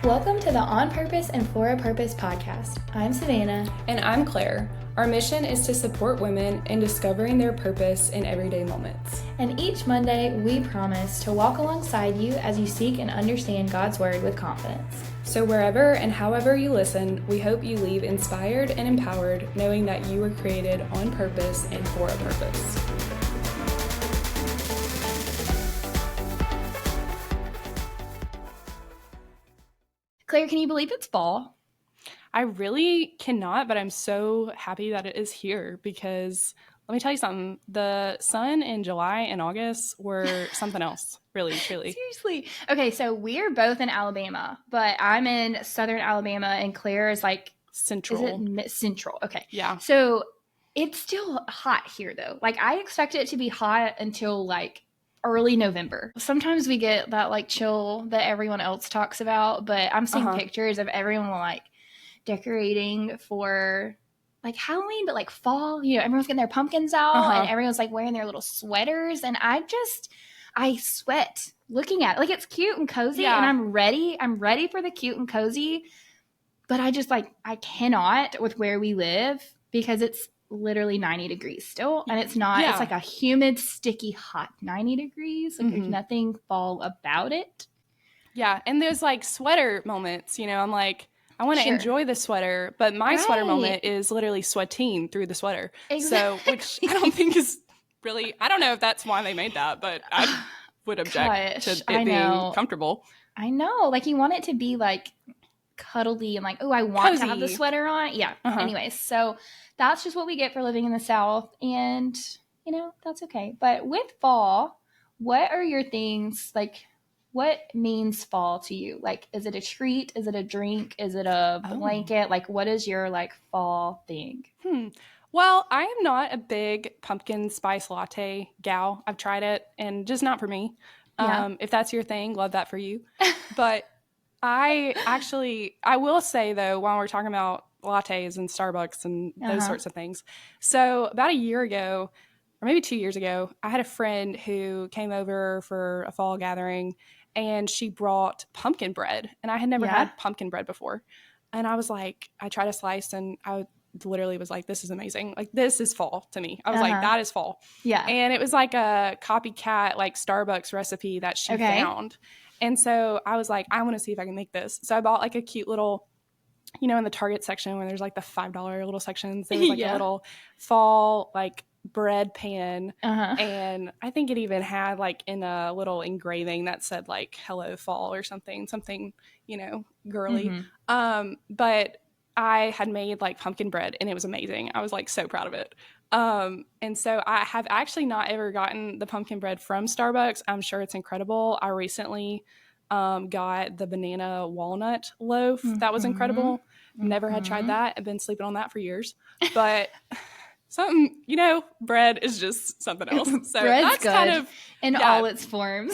Welcome to the On Purpose and For a Purpose podcast. I'm Savannah. And I'm Claire. Our mission is to support women in discovering their purpose in everyday moments. And each Monday, we promise to walk alongside you as you seek and understand God's Word with confidence. So wherever and however you listen, we hope you leave inspired and empowered, knowing that you were created on purpose and for a purpose. Claire, can you believe it's fall? I really cannot, but I'm so happy that it is here because let me tell you something. The sun in July and August were something else, really, truly. Seriously. Okay, so we're both in Alabama, but I'm in southern Alabama and Claire is like Central. Is it central? Okay. Yeah. So it's still hot here though. Like I expect it to be hot until like early November. Sometimes we get that like chill that everyone else talks about, but I'm seeing pictures of everyone like decorating for like Halloween, but like fall, you know, everyone's getting their pumpkins out and everyone's like wearing their little sweaters. And I sweat looking at it. Like it's cute and cozy and I'm ready for the cute and cozy. But I just like, I cannot with where we live because it's literally 90 degrees still. And it's not, it's like a humid, sticky, hot 90 degrees. Like there's nothing fall about it. Yeah. And there's like sweater moments, you know, I'm like, I want to enjoy the sweater, but my sweater moment is literally sweating through the sweater. Exactly. So, which I don't think is really, I don't know if that's why they made that, but I would object to it being comfortable. I know. Like you want it to be like cuddly and like, oh, I want to have the sweater on. Yeah. Anyways, so that's just what we get for living in the South. And, you know, that's okay. But with fall, what are your things like? What means fall to you? Like, is it a treat? Is it a drink? Is it a blanket? Like, what is your, like, fall thing? Well, I am not a big pumpkin spice latte gal. I've tried it, and just not for me. If that's your thing, love that for you. But I will say, though, while we're talking about lattes and Starbucks and those sorts of things. So about a year ago, or maybe 2 years ago, I had a friend who came over for a fall gathering, and she brought pumpkin bread. And I had never had pumpkin bread before. And I was like, I tried a slice, and I literally was like, this is amazing. Like, this is fall to me. I was like, that is fall. Yeah. And it was like a copycat, like Starbucks recipe that she found. And so I was like, I want to see if I can make this. So I bought like a cute little, you know, in the Target section where there's like the $5 little sections, there was like a little fall, like, bread pan and I think it even had like in a little engraving that said like hello fall or something, you know, girly. But I had made like pumpkin bread and it was amazing. I was like so proud of it. And so I have actually not ever gotten the pumpkin bread from Starbucks. I'm sure it's incredible. I recently got the banana walnut loaf. That was incredible. Never had tried that. I've been sleeping on that for years, but something, you know, bread is just something else. So that's good kind of in all its forms.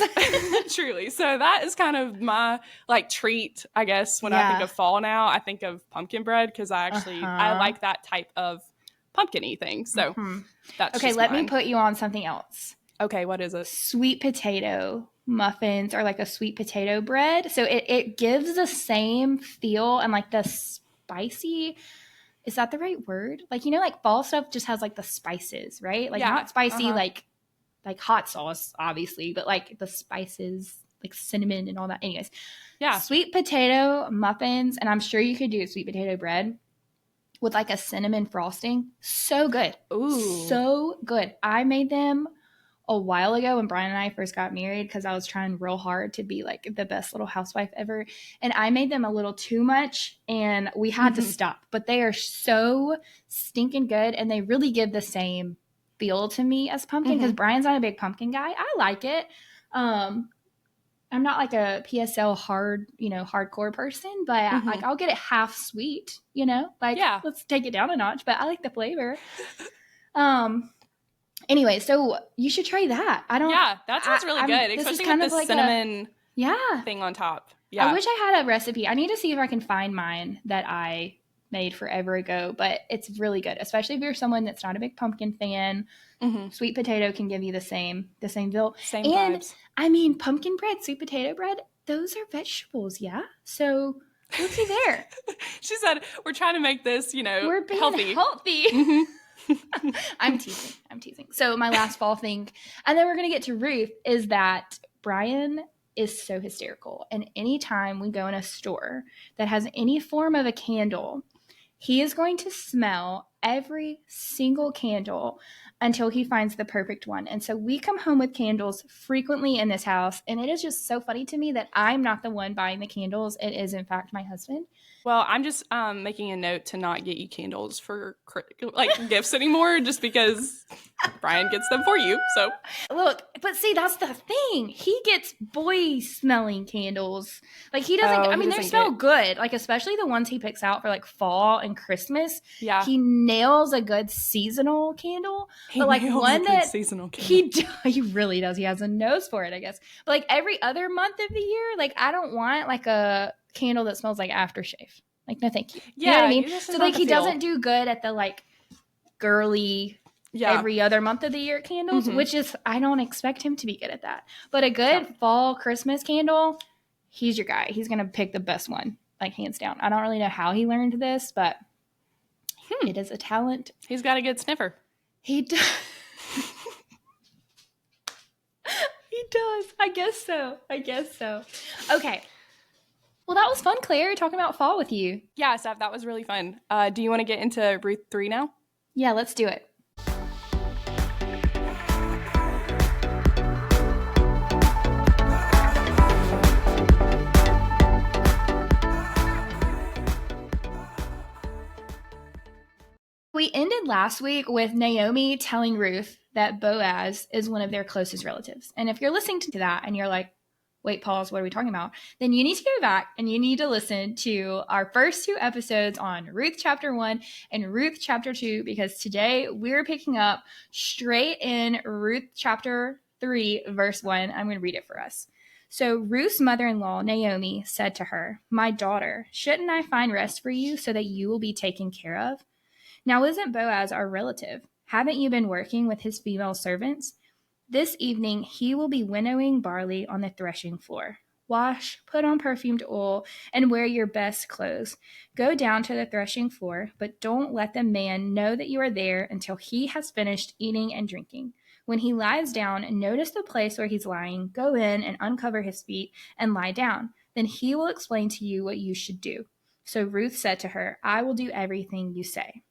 Truly. So that is kind of my like treat, I guess, when I think of fall now. I think of pumpkin bread because I like that type of pumpkin-y thing. So that's okay. Let me put you on something else. Okay, what is it? Sweet potato muffins or like a sweet potato bread. So it gives the same feel and like the spicy. Is that the right word? Like, you know, like fall stuff just has like the spices, right? Like not spicy, like hot sauce, obviously, but like the spices, like cinnamon and all that. Anyways, sweet potato muffins, and I'm sure you could do sweet potato bread with like a cinnamon frosting. So good. Ooh. So good. I made them a while ago when Brian and I first got married because I was trying real hard to be like the best little housewife ever. And I made them a little too much and we had to stop. But they are so stinking good and they really give the same feel to me as pumpkin because Brian's not a big pumpkin guy. I like it. I'm not like a PSL hardcore person, but like I'll get it half sweet, you know? Like let's take it down a notch, but I like the flavor. Anyway, so you should try that. That sounds really good, especially with the like cinnamon thing on top. Yeah, I wish I had a recipe. I need to see if I can find mine that I made forever ago, but it's really good, especially if you're someone that's not a big pumpkin fan. Sweet potato can give you the same feel. Same and vibes. I mean, pumpkin bread, sweet potato bread, those are vegetables, yeah? So looky there. She said, we're trying to make this, We're being healthy. healthy. Mm-hmm. I'm teasing. So my last fall thing, and then we're going to get to Ruth, is that Brian is so hysterical. And anytime we go in a store that has any form of a candle, he is going to smell every single candle until he finds the perfect one. And so we come home with candles frequently in this house. And it is just so funny to me that I'm not the one buying the candles. It is, in fact, my husband. Well, I'm just making a note to not get you candles for gifts anymore, just because Brian gets them for you. So look, but see, that's the thing. He gets boy smelling candles. Like he doesn't. I mean, they smell good. Like especially the ones he picks out for like fall and Christmas. Yeah, he nails a good seasonal candle. But like one that seasonal candle. He really does. He has a nose for it, I guess. But like every other month of the year, like I don't want like a candle that smells like aftershave. Like no, thank you. Yeah, you know what I mean. So like he doesn't do good at the like girly. Yeah. Every other month of the year candles, which is, I don't expect him to be good at that. But a good fall Christmas candle, he's your guy. He's going to pick the best one, like hands down. I don't really know how he learned this, but it is a talent. He's got a good sniffer. He does. He does. I guess so. Okay. Well, that was fun, Claire, talking about fall with you. Yeah, Steph, that was really fun. Do you want to get into Ruth 3 now? Yeah, let's do it. We ended last week with Naomi telling Ruth that Boaz is one of their closest relatives. And if you're listening to that and you're like, wait, pause, what are we talking about? Then you need to go back and you need to listen to our first 2 episodes on Ruth chapter 1 and Ruth chapter 2, because today we're picking up straight in Ruth chapter 3, verse 1. I'm going to read it for us. So Ruth's mother-in-law, Naomi, said to her, "My daughter, shouldn't I find rest for you so that you will be taken care of? Now isn't Boaz our relative? Haven't you been working with his female servants? This evening he will be winnowing barley on the threshing floor. Wash, put on perfumed oil, and wear your best clothes. Go down to the threshing floor, but don't let the man know that you are there until he has finished eating and drinking. When he lies down, notice the place where he's lying, go in and uncover his feet and lie down. Then he will explain to you what you should do." So Ruth said to her, "I will do everything you say."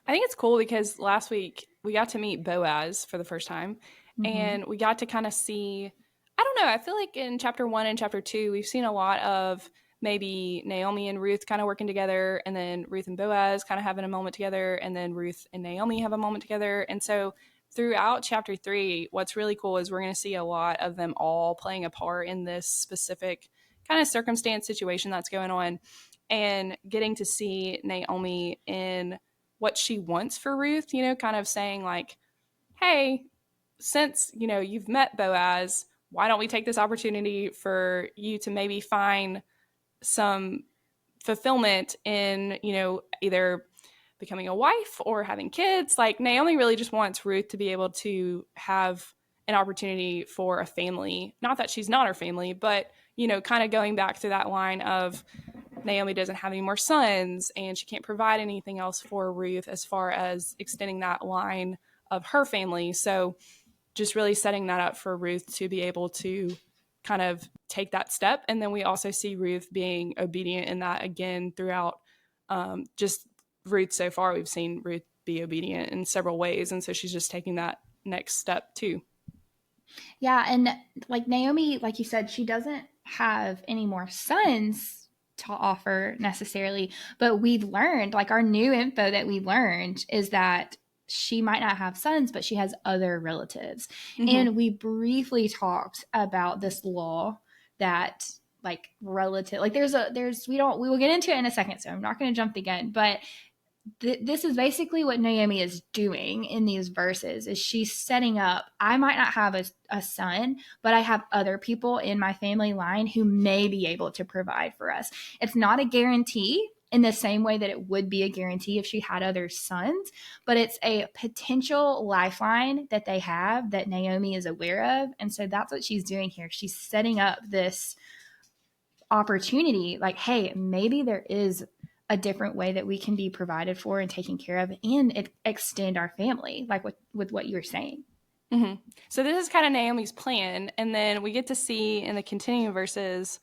I think it's cool because last week we got to meet Boaz for the first time, and we got to kind of see, I don't know, I feel like in chapter 1 and chapter 2, we've seen a lot of maybe Naomi and Ruth kind of working together, and then Ruth and Boaz kind of having a moment together, and then Ruth and Naomi have a moment together. And so throughout chapter 3, what's really cool is we're going to see a lot of them all playing a part in this specific kind of circumstance situation that's going on, and getting to see Naomi in what she wants for Ruth, kind of saying like, hey, since, you've met Boaz, why don't we take this opportunity for you to maybe find some fulfillment in, either becoming a wife or having kids. Like Naomi really just wants Ruth to be able to have an opportunity for a family. Not that she's not her family, but, kind of going back to that line of Naomi doesn't have any more sons and she can't provide anything else for Ruth as far as extending that line of her family. So just really setting that up for Ruth to be able to kind of take that step. And then we also see Ruth being obedient in that again throughout just Ruth so far. We've seen Ruth be obedient in several ways. And so she's just taking that next step too. Yeah. And like Naomi, like you said, she doesn't have any more sons to offer necessarily, but we've learned, like our new info that we learned is that she might not have sons, but she has other relatives. And we briefly talked about this law that like relative, like we will get into it in a second. So I'm not going to jump the gun, but this is basically what Naomi is doing in these verses is she's setting up, I might not have a son, but I have other people in my family line who may be able to provide for us. It's not a guarantee in the same way that it would be a guarantee if she had other sons, but it's a potential lifeline that they have that Naomi is aware of. And so that's what she's doing here. She's setting up this opportunity like, hey, maybe there is a different way that we can be provided for and taken care of and extend our family, like with what you're saying. Mm-hmm. So this is kind of Naomi's plan. And then we get to see in the continuing verses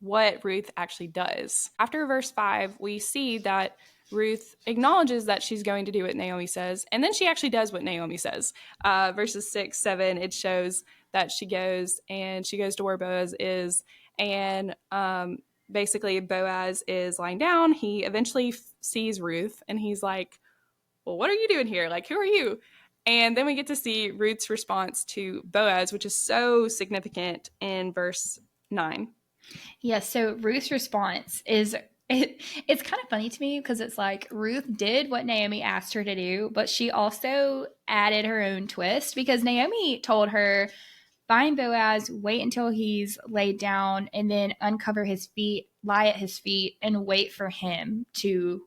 what Ruth actually does. After verse 5, we see that Ruth acknowledges that she's going to do what Naomi says, and then she actually does what Naomi says. Verses 6, 7, it shows that she goes to where Boaz is, and basically Boaz is lying down. He eventually sees Ruth, and he's like, well, what are you doing here? Like, who are you? And then we get to see Ruth's response to Boaz, which is so significant in verse 9. Yes, so Ruth's response is it's kind of funny to me because it's like Ruth did what Naomi asked her to do, but she also added her own twist because Naomi told her, find Boaz, wait until he's laid down, and then uncover his feet, lie at his feet, and wait for him to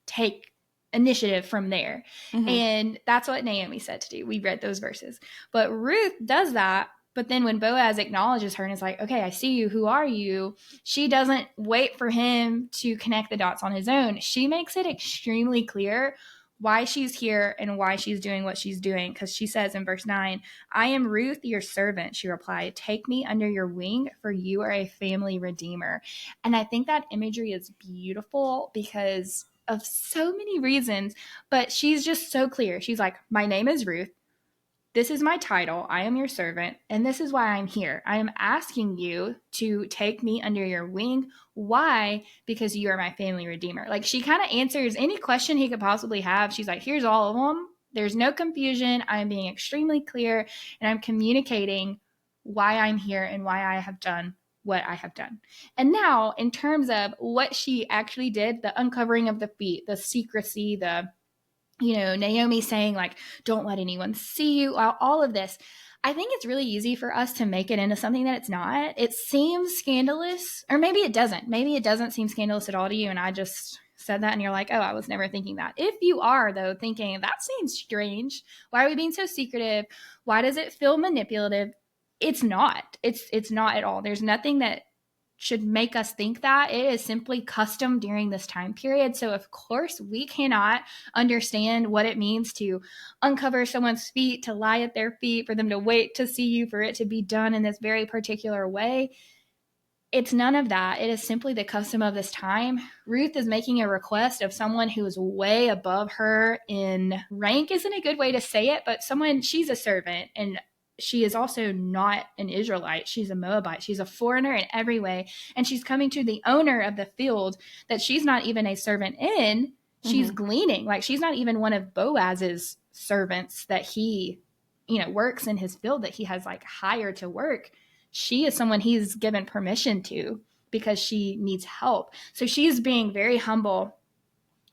take initiative from there. Mm-hmm. And that's what Naomi said to do. We read those verses. But Ruth does that. But then when Boaz acknowledges her and is like, okay, I see you. Who are you? She doesn't wait for him to connect the dots on his own. She makes it extremely clear why she's here and why she's doing what she's doing. Because she says in verse 9, I am Ruth, your servant, she replied. Take me under your wing, for you are a family redeemer. And I think that imagery is beautiful because of so many reasons. But she's just so clear. She's like, my name is Ruth. This is my title. I am your servant, and this is why I'm here. I am asking you to take me under your wing. Why? Because you are my family redeemer. Like, she kind of answers any question he could possibly have. She's like, here's all of them. There's no confusion. I'm being extremely clear, and I'm communicating why I'm here and why I have done what I have done. And now, in terms of what she actually did, the uncovering of the feet, the secrecy, Naomi saying like, don't let anyone see you, all of this. I think it's really easy for us to make it into something that it's not. It seems scandalous, or maybe it doesn't. Maybe it doesn't seem scandalous at all to you, and I just said that and you're like, oh, I was never thinking that. If you are, though, thinking that seems strange, why are we being so secretive? Why does it feel manipulative? It's not. It's not at all. There's nothing that should make us think that. It is simply custom during this time period. So of course we cannot understand what it means to uncover someone's feet, to lie at their feet, for them to wait to see you, for it to be done in this very particular way. It's none of that. It is simply the custom of this time. Ruth is making a request of someone who is way above her in rank, isn't a good way to say it, but she's a servant, and she is also not an Israelite. She's a Moabite. She's a foreigner in every way. And she's coming to the owner of the field that she's not even a servant in. She's gleaning. Like, she's not even one of Boaz's servants that he, works in his field, that he has like hired to work. She is someone he's given permission to because she needs help. So she's being very humble,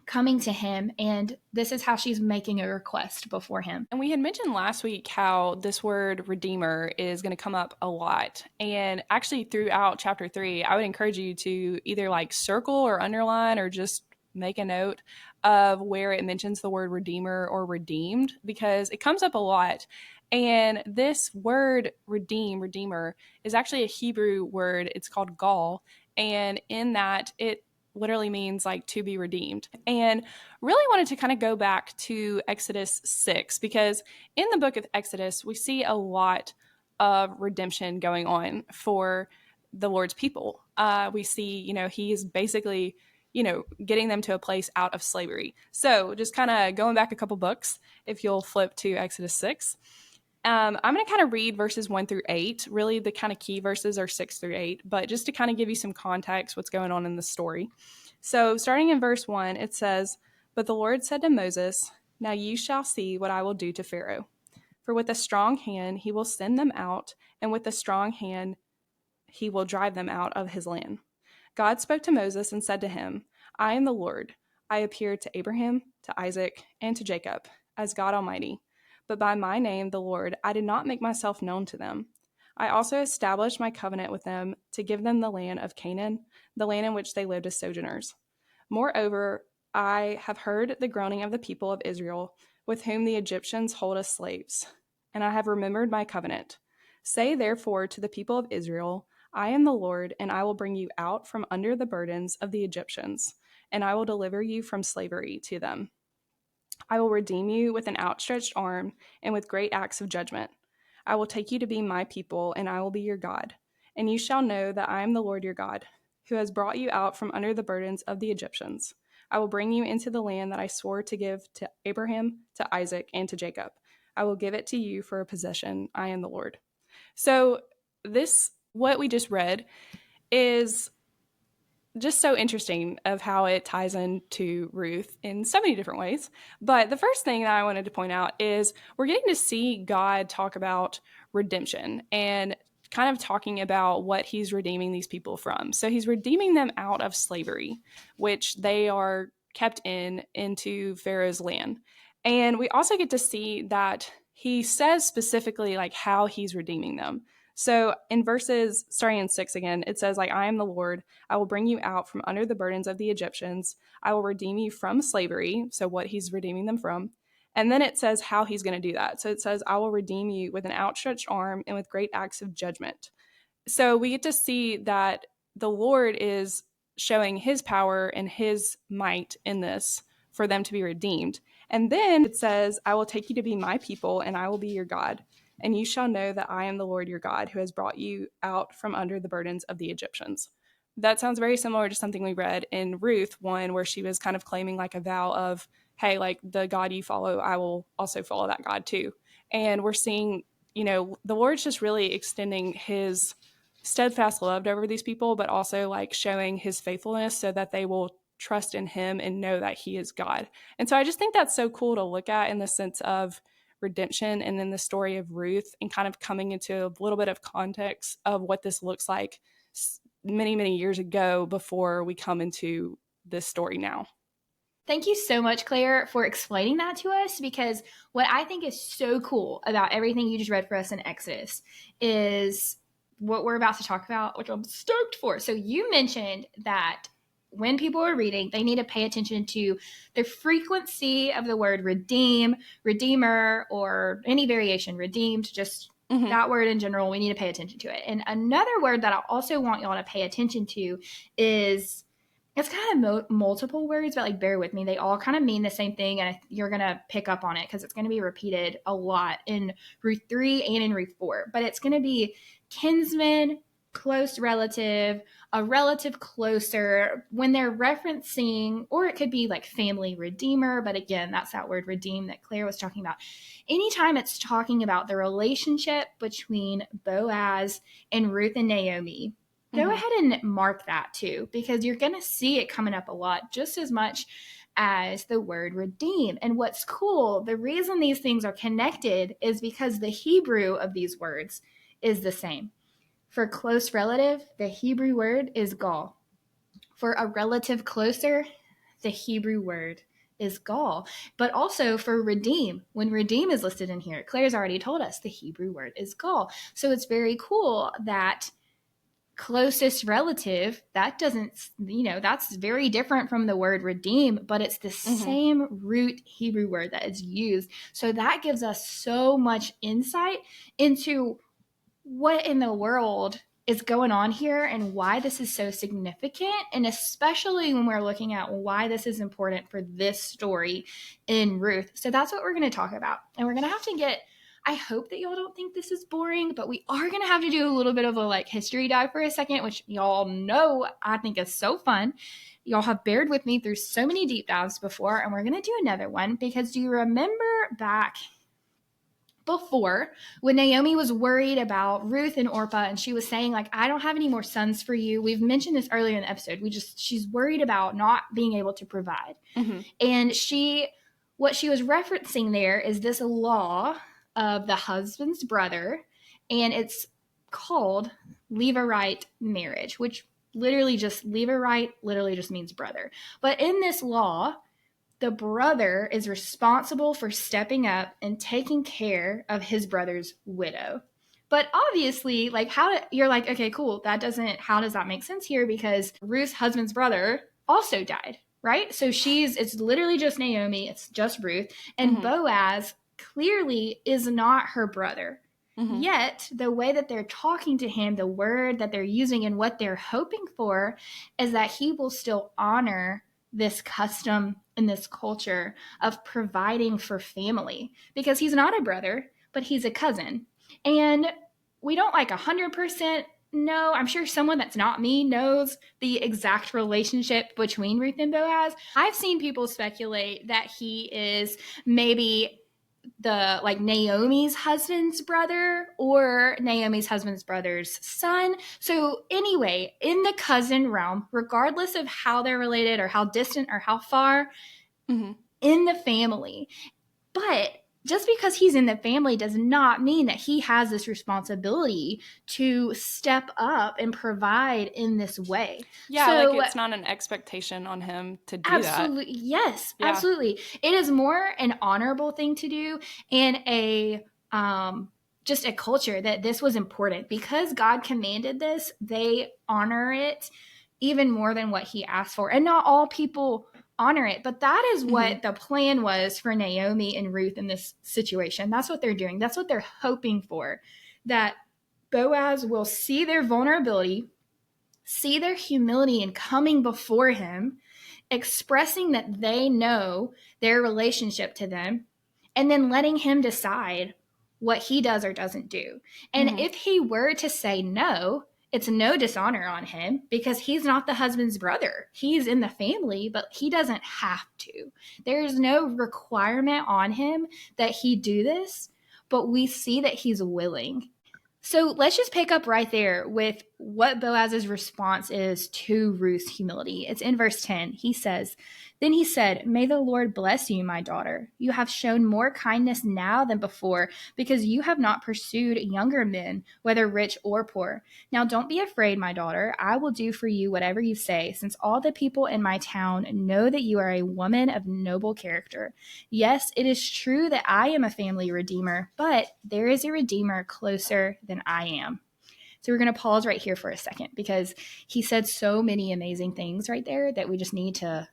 coming to him, and this is how she's making a request before him. And we had mentioned last week how this word redeemer is going to come up a lot. And actually throughout chapter 3, I would encourage you to either like circle or underline or just make a note of where it mentions the word redeemer or redeemed, because it comes up a lot. And this word redeemer, is actually a Hebrew word. It's called gal. And in that, it literally means like to be redeemed. And really wanted to kind of go back to Exodus 6, because in the book of Exodus, we see a lot of redemption going on for the Lord's people. We see, he's basically, getting them to a place out of slavery. So just kind of going back a couple books, if you'll flip to Exodus 6. I'm going to kind of read verses 1 through 8. Really, the kind of key verses are 6 through 8, but just to kind of give you some context, what's going on in the story. So starting in verse 1, it says, But the Lord said to Moses, Now you shall see what I will do to Pharaoh. For with a strong hand he will send them out, and with a strong hand he will drive them out of his land. God spoke to Moses and said to him, I am the Lord. I appeared to Abraham, to Isaac, and to Jacob as God Almighty. But by my name, the Lord, I did not make myself known to them. I also established my covenant with them to give them the land of Canaan, the land in which they lived as sojourners. Moreover, I have heard the groaning of the people of Israel, with whom the Egyptians hold us slaves, and I have remembered my covenant. Say therefore to the people of Israel, I am the Lord, and I will bring you out from under the burdens of the Egyptians, and I will deliver you from slavery to them. I will redeem you with an outstretched arm and with great acts of judgment. I will take you to be my people, and I will be your God. And you shall know that I am the Lord your God, who has brought you out from under the burdens of the Egyptians. I will bring you into the land that I swore to give to Abraham, to Isaac, and to Jacob. I will give it to you for a possession. I am the Lord. So, what we just read, is just so interesting of how it ties into Ruth in so many different ways. But the first thing that I wanted to point out is we're getting to see God talk about redemption and kind of talking about what he's redeeming these people from. So he's redeeming them out of slavery, which they are kept into Pharaoh's land. And we also get to see that he says specifically like how he's redeeming them. So in verses starting in 6 again, it says like, I am the Lord. I will bring you out from under the burdens of the Egyptians. I will redeem you from slavery. So what he's redeeming them from. And then it says how he's going to do that. So it says, I will redeem you with an outstretched arm and with great acts of judgment. So we get to see that the Lord is showing his power and his might in this for them to be redeemed. And then it says, I will take you to be my people, and I will be your God. And you shall know that I am the Lord your God, who has brought you out from under the burdens of the Egyptians. That sounds very similar to something we read in Ruth 1, where she was kind of claiming like a vow of, hey, like the God you follow, I will also follow that God too. And we're seeing, the Lord's just really extending his steadfast love over these people, but also like showing his faithfulness so that they will trust in him and know that he is God. And so I just think that's so cool to look at in the sense of redemption and then the story of Ruth and kind of coming into a little bit of context of what this looks like many, many years ago before we come into this story now. Thank you so much, Claire, for explaining that to us, because what I think is so cool about everything you just read for us in Exodus is what we're about to talk about, which I'm stoked for. So you mentioned that when people are reading, they need to pay attention to the frequency of the word redeem, redeemer, or any variation, redeemed, just that word in general. We need to pay attention to it. And another word that I also want y'all to pay attention to is, it's kind of multiple words, but like bear with me. They all kind of mean the same thing, and you're going to pick up on it because it's going to be repeated a lot in Ruth 3 and in Ruth 4. But it's going to be kinsman, close relative, a relative closer, when they're referencing, or it could be like family redeemer. But again, that's that word redeem that Claire was talking about. Anytime it's talking about the relationship between Boaz and Ruth and Naomi, go ahead and mark that too, because you're going to see it coming up a lot, just as much as the word redeem. And what's cool, the reason these things are connected is because the Hebrew of these words is the same. For close relative, the Hebrew word is gal. For a relative closer, the Hebrew word is gal. But also for redeem, when redeem is listed in here, Claire's already told us the Hebrew word is gal. So it's very cool that closest relative, that doesn't, that's very different from the word redeem, but it's the same root Hebrew word that is used. So that gives us so much insight into what in the world is going on here and why this is so significant, and especially when we're looking at why this is important for this story in Ruth. So that's what we're going to talk about. And we're going to have to get, I hope that y'all don't think this is boring, but we are going to have to do a little bit of a like history dive for a second, which y'all know I think is so fun. Y'all have bared with me through so many deep dives before, and we're going to do another one because do you remember back before when Naomi was worried about Ruth and Orpah, and she was saying like, I don't have any more sons for you. We've mentioned this earlier in the episode. She's worried about not being able to provide. And what she was referencing there is this law of the husband's brother, and it's called Levirate marriage, which literally just means brother. But in this law, the brother is responsible for stepping up and taking care of his brother's widow. But obviously, like, you're like, okay, cool. How does that make sense here? Because Ruth's husband's brother also died. right? So it's literally just Naomi, it's just Ruth, and Boaz clearly is not her brother. Yet, the way that they're talking to him, the word that they're using, and what they're hoping for is that he will still honor this custom and this culture of providing for family, because he's not a brother, but he's a cousin. And we don't 100% know. I'm sure someone that's not me knows the exact relationship between Ruth and Boaz. I've seen people speculate that he is maybe the Naomi's husband's brother or Naomi's husband's brother's son. So anyway, in the cousin realm, regardless of how they're related or how distant or how far, in the family. But just because he's in the family does not mean that he has this responsibility to step up and provide in this way. Yeah, so, it's not an expectation on him to do absolutely, that. Yes, yeah. Absolutely. It is more an honorable thing to do and a just a culture that this was important. Because God commanded this, they honor it even more than what he asked for. And not all people honor it, but that is what the plan was for Naomi and Ruth in this situation. That's what they're doing. That's what they're hoping for, that Boaz will see their vulnerability, see their humility in coming before him, expressing that they know their relationship to them, and then letting him decide what he does or doesn't do. And if he were to say no, it's no dishonor on him, because he's not the husband's brother. He's in the family, but he doesn't have to. There's no requirement on him that he do this, but we see that he's willing. So let's just pick up right there with what Boaz's response is to Ruth's humility. It's in verse 10. He says, "Then he said, 'May the Lord bless you, my daughter. You have shown more kindness now than before, because you have not pursued younger men, whether rich or poor. Now don't be afraid, my daughter. I will do for you whatever you say, since all the people in my town know that you are a woman of noble character. Yes, it is true that I am a family redeemer, but there is a redeemer closer than I am.'" So we're going to pause right here for a second, because he said so many amazing things right there that we just need to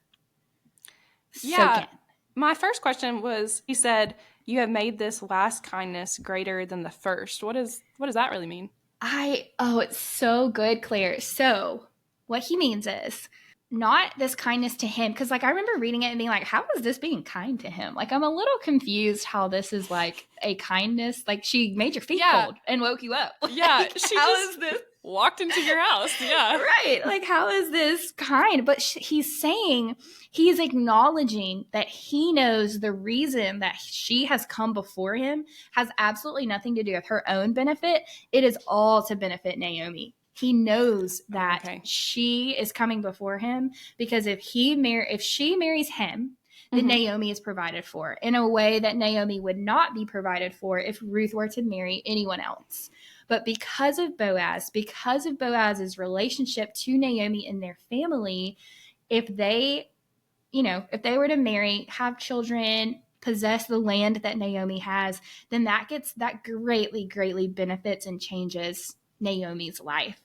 soak in. My first question was, he said, "You have made this last kindness greater than the first." What does that really mean? It's so good, Claire. So what he means is not this kindness to him, because I remember reading it and being like, how is this being kind to him? I'm a little confused how this is a kindness. She made your feet cold and woke you up. Yeah, she how just is this walked into your house? Yeah, right. How is this kind? But he's saying, he's acknowledging that he knows the reason that she has come before him has absolutely nothing to do with her own benefit. It is all to benefit Naomi. He knows that she is coming before him, because if she marries him, then Naomi is provided for in a way that Naomi would not be provided for if Ruth were to marry anyone else. But because of Boaz's relationship to Naomi and their family, if they were to marry, have children, possess the land that Naomi has, then that greatly, greatly benefits and changes Naomi's life.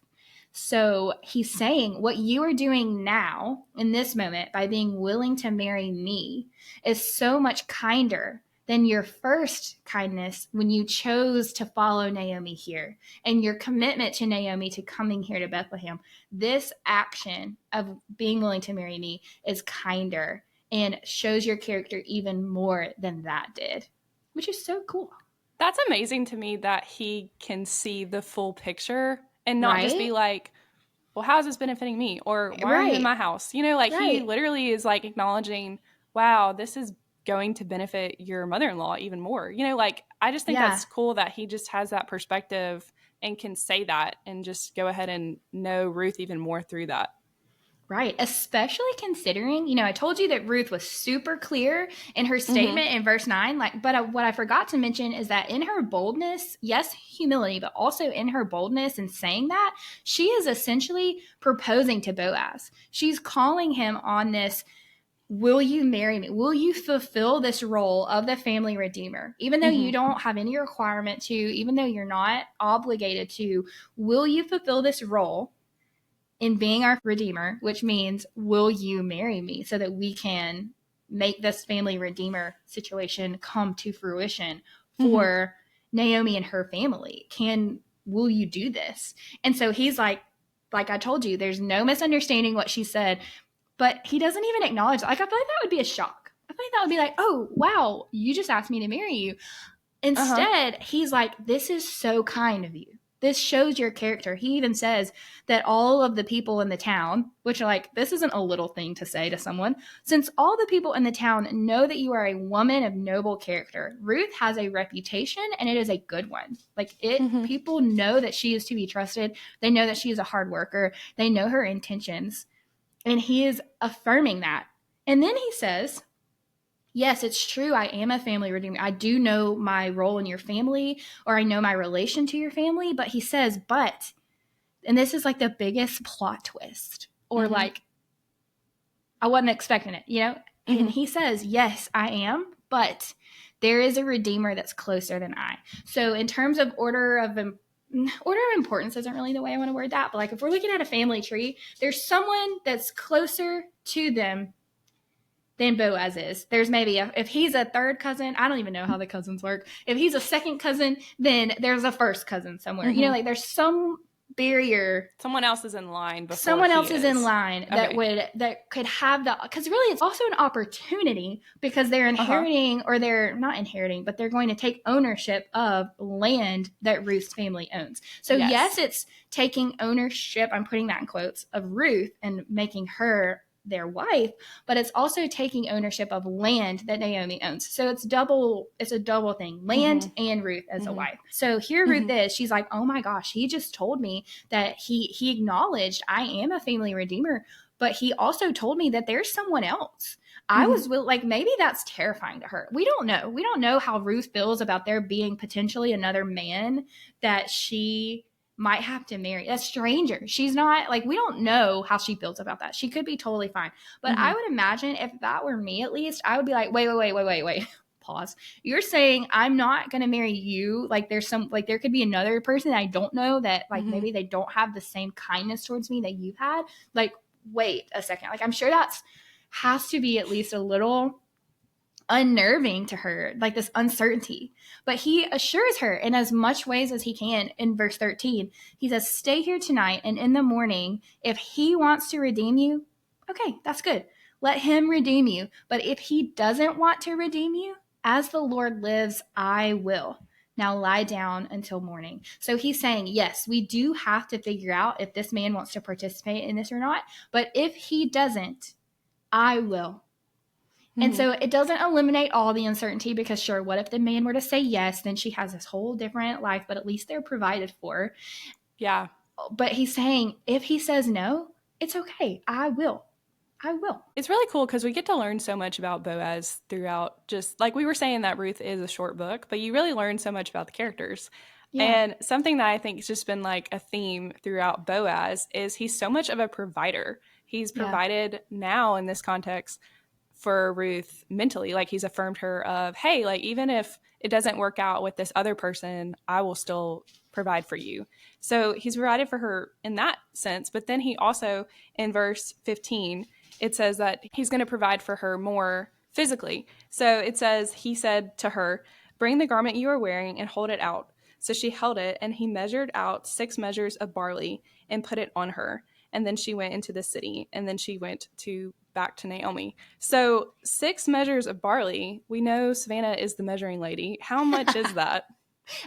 So he's saying, what you are doing now in this moment by being willing to marry me is so much kinder than your first kindness when you chose to follow Naomi here, and your commitment to Naomi to coming here to Bethlehem. This action of being willing to marry me is kinder and shows your character even more than that did, which is so cool. That's amazing to me, that he can see the full picture and not just be like, well, how is this benefiting me? Or why are you in my house? He literally is acknowledging, wow, this is going to benefit your mother-in-law even more. I just think that's cool that he just has that perspective and can say that and just go ahead and know Ruth even more through that. Right. Especially considering, I told you that Ruth was super clear in her statement in verse 9. But what I forgot to mention is that in her boldness, yes, humility, but also in her boldness in saying that, she is essentially proposing to Boaz. She's calling him on this, will you marry me? Will you fulfill this role of the family redeemer? Even though you don't have any requirement to, even though you're not obligated to, will you fulfill this role? in being our redeemer, which means, will you marry me so that we can make this family redeemer situation come to fruition for Naomi and her family? Will you do this? And so he's like I told you, there's no misunderstanding what she said, but he doesn't even acknowledge. Like, I feel like that would be a shock. I feel like that would be like, oh, wow, you just asked me to marry you. Instead, he's like, this is so kind of you. This shows your character. He even says that all of the people in the town, which are like, this isn't a little thing to say to someone, since all the people in the town know that you are a woman of noble character, Ruth has a reputation and it is a good one. Like people know that she is to be trusted. They know that she is a hard worker. They know her intentions. And he is affirming that. And then he says, yes, it's true. I am a family redeemer. I do know my role in your family, or I know my relation to your family. But he says, but, and this is like the biggest plot twist, or like, I wasn't expecting it, you know? And he says, yes, I am, but there is a redeemer that's closer than I. So in terms of order of importance isn't really the way I want to word that. But like, if we're looking at a family tree, there's someone that's closer to them than Boaz is. There's maybe if he's a third cousin, I don't even know how the cousins work. If he's a second cousin, then there's a first cousin somewhere. You know, like there's some barrier. Someone else is in line before someone else is in line that could have the, because really it's also an opportunity, because they're inheriting or they're not inheriting, but they're going to take ownership of land that Ruth's family owns. So yes, it's taking ownership, I'm putting that in quotes, of Ruth and making her their wife, but it's also taking ownership of land that Naomi owns. So it's a double thing, land and Ruth as a wife. So here Ruth is, she's like, oh my gosh, he just told me that he acknowledged I am a family redeemer, but he also told me that there's someone else. I was like, maybe that's terrifying to her. We don't know how Ruth feels about there being potentially another man that she might have to marry a stranger. She's not like, we don't know how she feels about that. She could be totally fine. But I would imagine if that were me, at least, I would be like, wait. Pause. You're saying I'm not going to marry you. Like there could be another person I don't know that like maybe they don't have the same kindness towards me that you've had. Like, wait a second. Like, I'm sure has to be at least a little unnerving to her, like this uncertainty. But he assures her in as much ways as he can. In verse 13, he says, stay here tonight, and in the morning, if he wants to redeem you, okay, that's good. Let him redeem you. But if he doesn't want to redeem you, as the Lord lives, I will. Now lie down until morning. So he's saying, yes, we do have to figure out if this man wants to participate in this or not. But if he doesn't, I will. And so it doesn't eliminate all the uncertainty, because sure, what if the man were to say yes? Then she has this whole different life, but at least they're provided for. Yeah. But he's saying, if he says no, it's okay. I will. It's really cool because we get to learn so much about Boaz throughout, just like we were saying that Ruth is a short book, but you really learn so much about the characters. Yeah. And something that I think has just been like a theme throughout Boaz is he's so much of a provider. He's provided now in this context for Ruth mentally. Like, he's affirmed her of, hey, like, even if it doesn't work out with this other person, I will still provide for you. So he's provided for her in that sense. But then he also, in verse 15, it says that he's going to provide for her more physically. So it says, he said to her, bring the garment you are wearing and hold it out. So she held it, and he measured out 6 measures of barley and put it on her. And then she went into the city, and then she went back to Naomi. So 6 measures of barley. We know Savannah is the measuring lady. How much is that?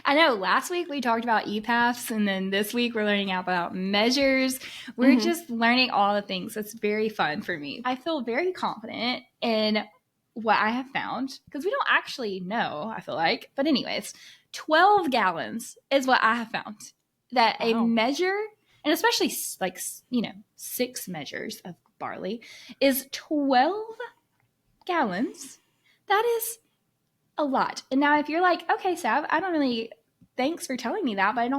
I know last week we talked about epaphs, and then this week we're learning about measures. We're just learning all the things. It's very fun for me. I feel very confident in what I have found, because we don't actually know, I feel like. But anyways, 12 gallons is what I have found. That a measure, and especially like, 6 measures of barley, is 12 gallons. That is a lot. And now if you're like, okay, Sav, thanks for telling me that, but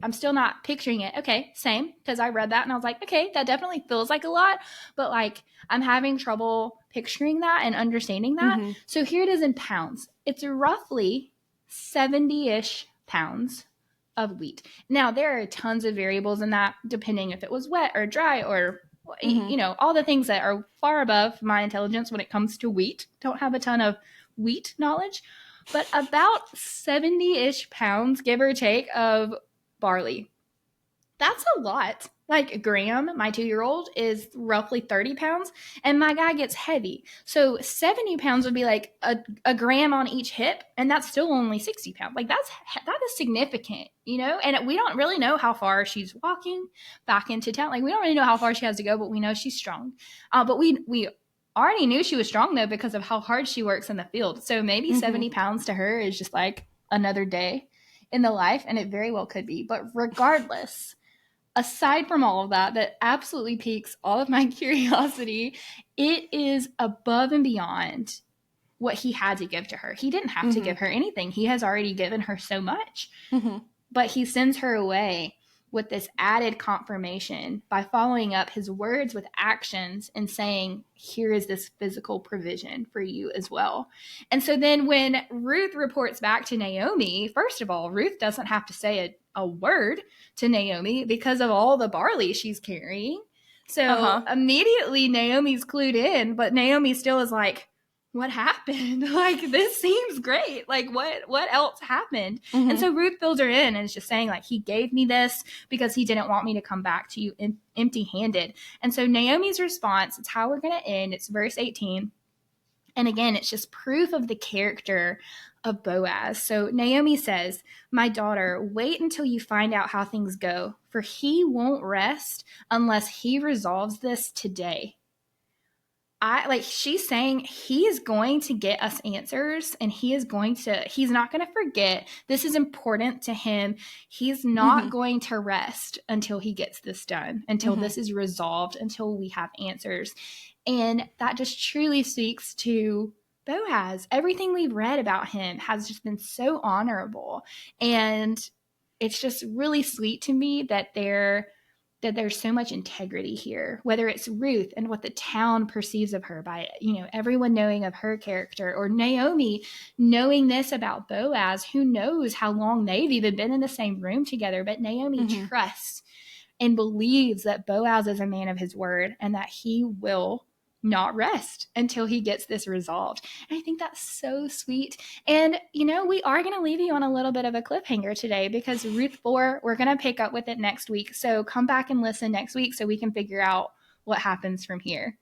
I'm still not picturing it. Okay, same, because I read that and I was like, okay, that definitely feels like a lot, but like, I'm having trouble picturing that and understanding that. So here it is in pounds. It's roughly 70-ish pounds of wheat. Now, there are tons of variables in that, depending if it was wet or dry or, all the things that are far above my intelligence when it comes to wheat. Don't have a ton of wheat knowledge, but about 70-ish pounds, give or take, of barley. That's a lot. Like Graham, my 2-year-old, is roughly 30 pounds, and my guy gets heavy. So 70 pounds would be like a gram on each hip, and that's still only 60 pounds. Like that is significant, and we don't really know how far she's walking back into town. Like we don't really know how far she has to go, but we know she's strong. But we already knew she was strong, though, because of how hard she works in the field. So maybe 70 pounds to her is just like another day in the life, and it very well could be. But regardless, aside from all of that absolutely piques all of my curiosity, it is above and beyond what he had to give to her. He didn't have to give her anything. He has already given her so much. But he sends her away with this added confirmation by following up his words with actions and saying, here is this physical provision for you as well. And so then when Ruth reports back to Naomi, first of all, Ruth doesn't have to say a word to Naomi because of all the barley she's carrying. So immediately Naomi's clued in, but Naomi still is like, what happened? Like, this seems great. Like, what else happened? And so Ruth fills her in and is just saying, like, he gave me this because he didn't want me to come back to you empty-handed. And so Naomi's response, it's how we're going to end. It's verse 18. And again, it's just proof of the character of Boaz. So Naomi says, my daughter, wait until you find out how things go, for he won't rest unless he resolves this today. She's saying he is going to get us answers, and he's not going to forget. This is important to him. He's not going to rest until he gets this done, until this is resolved, until we have answers. And that just truly speaks to Boaz. Everything we've read about him has just been so honorable. And it's just really sweet to me that there's so much integrity here, whether it's Ruth and what the town perceives of her by, everyone knowing of her character, or Naomi knowing this about Boaz, who knows how long they've even been in the same room together. But Naomi trusts and believes that Boaz is a man of his word and that he will not rest until he gets this resolved. And I think that's so sweet. And, we are going to leave you on a little bit of a cliffhanger today, because Ruth 4, we're going to pick up with it next week. So come back and listen next week so we can figure out what happens from here.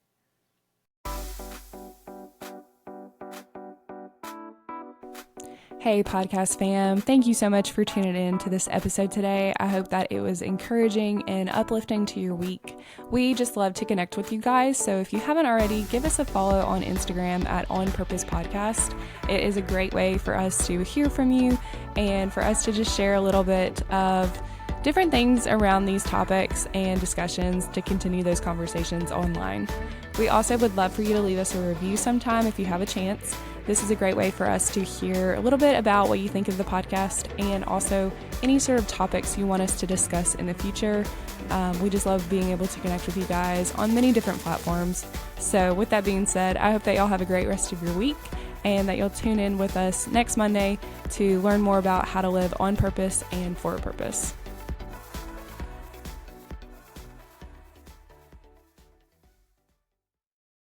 Hey, podcast fam. Thank you so much for tuning in to this episode today. I hope that it was encouraging and uplifting to your week. We just love to connect with you guys. So if you haven't already, give us a follow on Instagram at On Purpose Podcast. It is a great way for us to hear from you and for us to just share a little bit of different things around these topics and discussions to continue those conversations online. We also would love for you to leave us a review sometime if you have a chance. This is a great way for us to hear a little bit about what you think of the podcast, and also any sort of topics you want us to discuss in the future. We just love being able to connect with you guys on many different platforms. So with that being said, I hope that y'all have a great rest of your week, and that you'll tune in with us next Monday to learn more about how to live on purpose and for a purpose.